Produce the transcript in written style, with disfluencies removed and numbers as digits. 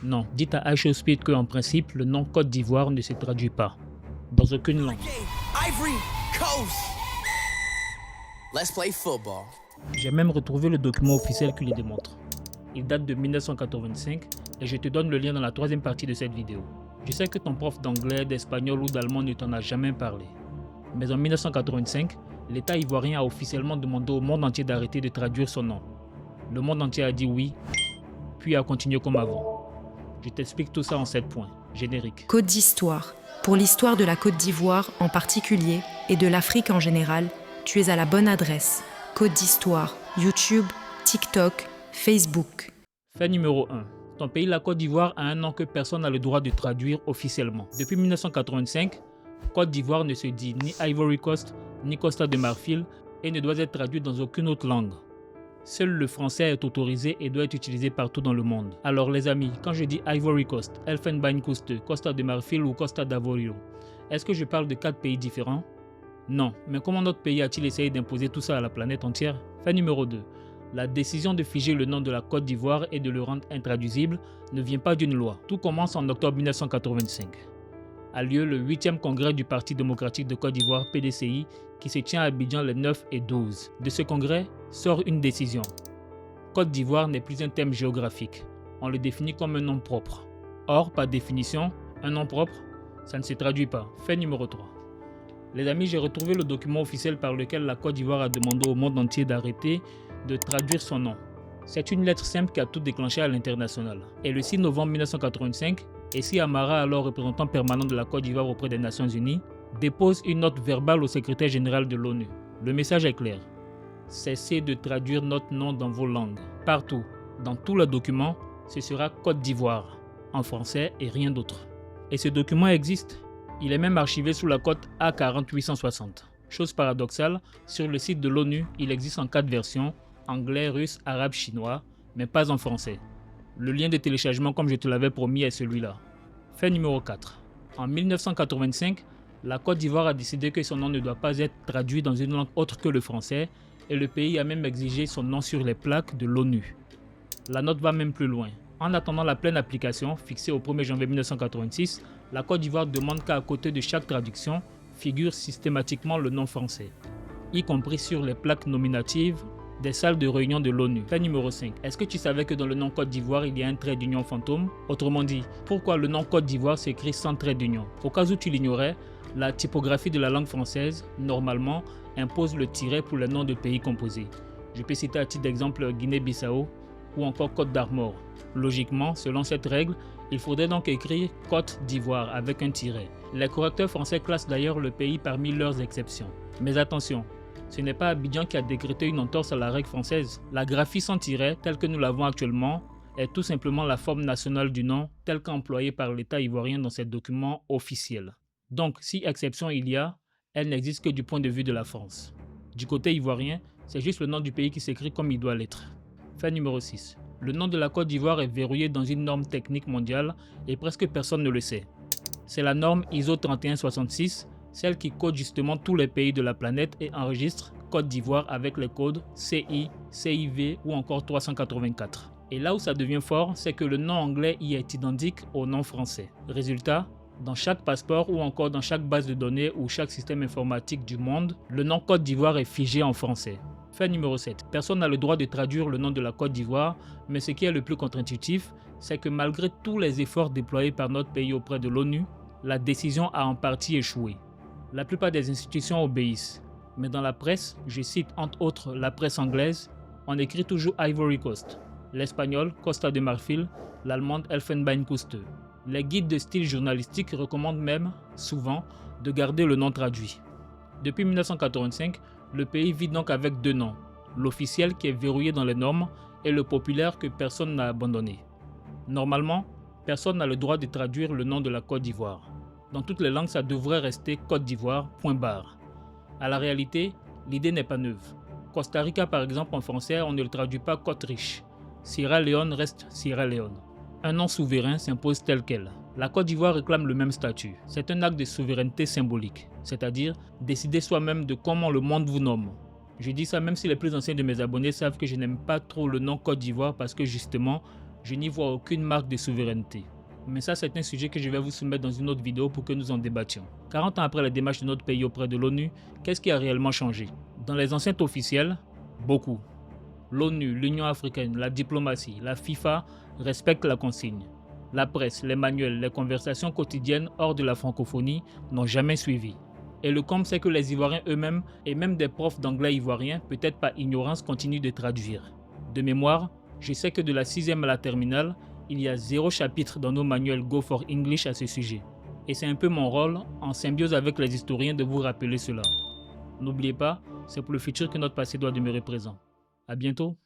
Non, dites à iShowSpeed qu'en principe, le nom Côte d'Ivoire ne se traduit pas, dans aucune langue. Ivory Coast. Let's play football. J'ai même retrouvé le document officiel qui le démontre. Il date de 1985 et je te donne le lien dans la troisième partie de cette vidéo. Je sais que ton prof d'anglais, d'espagnol ou d'allemand ne t'en a jamais parlé. Mais en 1985, l'État ivoirien a officiellement demandé au monde entier d'arrêter de traduire son nom. Le monde entier a dit oui, puis a continué comme avant. Je t'explique tout ça en 7 points. Générique. Côte d'Histoire. Pour l'histoire de la Côte d'Ivoire en particulier et de l'Afrique en général, tu es à la bonne adresse. Côte d'Histoire, YouTube, TikTok, Facebook. Fait numéro 1. Ton pays, la Côte d'Ivoire, a un nom que personne n'a le droit de traduire officiellement. Depuis 1985, Côte d'Ivoire ne se dit ni Ivory Coast, ni Costa de Marfil et ne doit être traduit dans aucune autre langue. Seul le français est autorisé et doit être utilisé partout dans le monde. Alors les amis, quand je dis Ivory Coast, Elfenbeinküste, Costa de Marfil ou Costa d'Avorio, est-ce que je parle de 4 pays différents? Non, mais comment notre pays a-t-il essayé d'imposer tout ça à la planète entière? Fait numéro 2. La décision de figer le nom de la Côte d'Ivoire et de le rendre intraduisible ne vient pas d'une loi. Tout commence en octobre 1985. A lieu le 8e congrès du Parti démocratique de Côte d'Ivoire, PDCI, qui se tient à Abidjan les 9 et 12. De ce congrès sort une décision. Côte d'Ivoire n'est plus un thème géographique. On le définit comme un nom propre. Or, par définition, un nom propre, ça ne se traduit pas. Fait numéro 3. Les amis, j'ai retrouvé le document officiel par lequel la Côte d'Ivoire a demandé au monde entier d'arrêter de traduire son nom. C'est une lettre simple qui a tout déclenché à l'international. Et le 6 novembre 1985, Essi Amara, alors représentant permanent de la Côte d'Ivoire auprès des Nations Unies, dépose une note verbale au secrétaire général de l'ONU. Le message est clair. Cessez de traduire notre nom dans vos langues. Partout, dans tout le document, ce sera Côte d'Ivoire, en français et rien d'autre. Et ce document existe. Il est même archivé sous la cote A40860. Chose paradoxale, sur le site de l'ONU, il existe en 4 versions, anglais, russe, arabe, chinois, mais pas en français. Le lien de téléchargement, comme je te l'avais promis, est celui-là. Fait numéro 4. En 1985, la Côte d'Ivoire a décidé que son nom ne doit pas être traduit dans une langue autre que le français et le pays a même exigé son nom sur les plaques de l'ONU. La note va même plus loin. En attendant la pleine application, fixée au 1er janvier 1986, la Côte d'Ivoire demande qu'à côté de chaque traduction figure systématiquement le nom français, y compris sur les plaques nominatives des salles de réunion de l'ONU. Fait numéro 5. Est-ce que tu savais que dans le nom Côte d'Ivoire, il y a un trait d'union fantôme? Autrement dit, pourquoi le nom Côte d'Ivoire s'écrit sans trait d'union? Au cas où tu l'ignorais, la typographie de la langue française, normalement, impose le tiret pour les noms de pays composés. Je peux citer à titre d'exemple Guinée-Bissau ou encore Côte d'Armor. Logiquement, selon cette règle, il faudrait donc écrire Côte d'Ivoire avec un tiret. Les correcteurs français classent d'ailleurs le pays parmi leurs exceptions. Mais attention, ce n'est pas Abidjan qui a décrété une entorse à la règle française. La graphie sans tiret, telle que nous l'avons actuellement, est tout simplement la forme nationale du nom, telle qu'employée par l'État ivoirien dans ses documents officiels. Donc, si exception il y a, elle n'existe que du point de vue de la France. Du côté ivoirien, c'est juste le nom du pays qui s'écrit comme il doit l'être. Fait numéro 6. Le nom de la Côte d'Ivoire est verrouillé dans une norme technique mondiale et presque personne ne le sait. C'est la norme ISO 3166, celle qui code justement tous les pays de la planète et enregistre Côte d'Ivoire avec les codes CI, CIV ou encore 384. Et là où ça devient fort, c'est que le nom anglais y est identique au nom français. Résultat, dans chaque passeport ou encore dans chaque base de données ou chaque système informatique du monde, le nom Côte d'Ivoire est figé en français. Fait numéro 7. Personne n'a le droit de traduire le nom de la Côte d'Ivoire, mais ce qui est le plus contre-intuitif, c'est que malgré tous les efforts déployés par notre pays auprès de l'ONU, la décision a en partie échoué. La plupart des institutions obéissent, mais dans la presse, je cite entre autres la presse anglaise, on écrit toujours Ivory Coast, l'espagnol Costa de Marfil, l'allemande Elfenbeinküste. Les guides de style journalistique recommandent même, souvent, de garder le nom traduit. Depuis 1985, le pays vit donc avec 2 noms, l'officiel qui est verrouillé dans les normes et le populaire que personne n'a abandonné. Normalement, personne n'a le droit de traduire le nom de la Côte d'Ivoire. Dans toutes les langues, ça devrait rester Côte d'Ivoire, point barre. À la réalité, l'idée n'est pas neuve. Costa Rica par exemple en français, on ne le traduit pas Côte riche. Sierra Leone reste Sierra Leone. Un nom souverain s'impose tel quel. La Côte d'Ivoire réclame le même statut. C'est un acte de souveraineté symbolique, c'est-à-dire décider soi-même de comment le monde vous nomme. Je dis ça même si les plus anciens de mes abonnés savent que je n'aime pas trop le nom Côte d'Ivoire parce que justement, Je n'y vois aucune marque de souveraineté. Mais ça, c'est un sujet que je vais vous soumettre dans une autre vidéo pour que nous en débattions. 40 ans après la démarche de notre pays auprès de l'ONU, qu'est-ce qui a réellement changé? Dans les enceintes officielles, beaucoup. L'ONU, l'Union africaine, la diplomatie, la FIFA respectent la consigne. La presse, les manuels, les conversations quotidiennes hors de la francophonie n'ont jamais suivi. Et le comble, c'est que les Ivoiriens eux-mêmes, et même des profs d'anglais ivoiriens, peut-être par ignorance, continuent de traduire. De mémoire, je sais que de la 6e à la terminale, il y a 0 chapitre dans nos manuels Go for English à ce sujet. Et c'est un peu mon rôle, en symbiose avec les historiens, de vous rappeler cela. N'oubliez pas, c'est pour le futur que notre passé doit demeurer présent. À bientôt.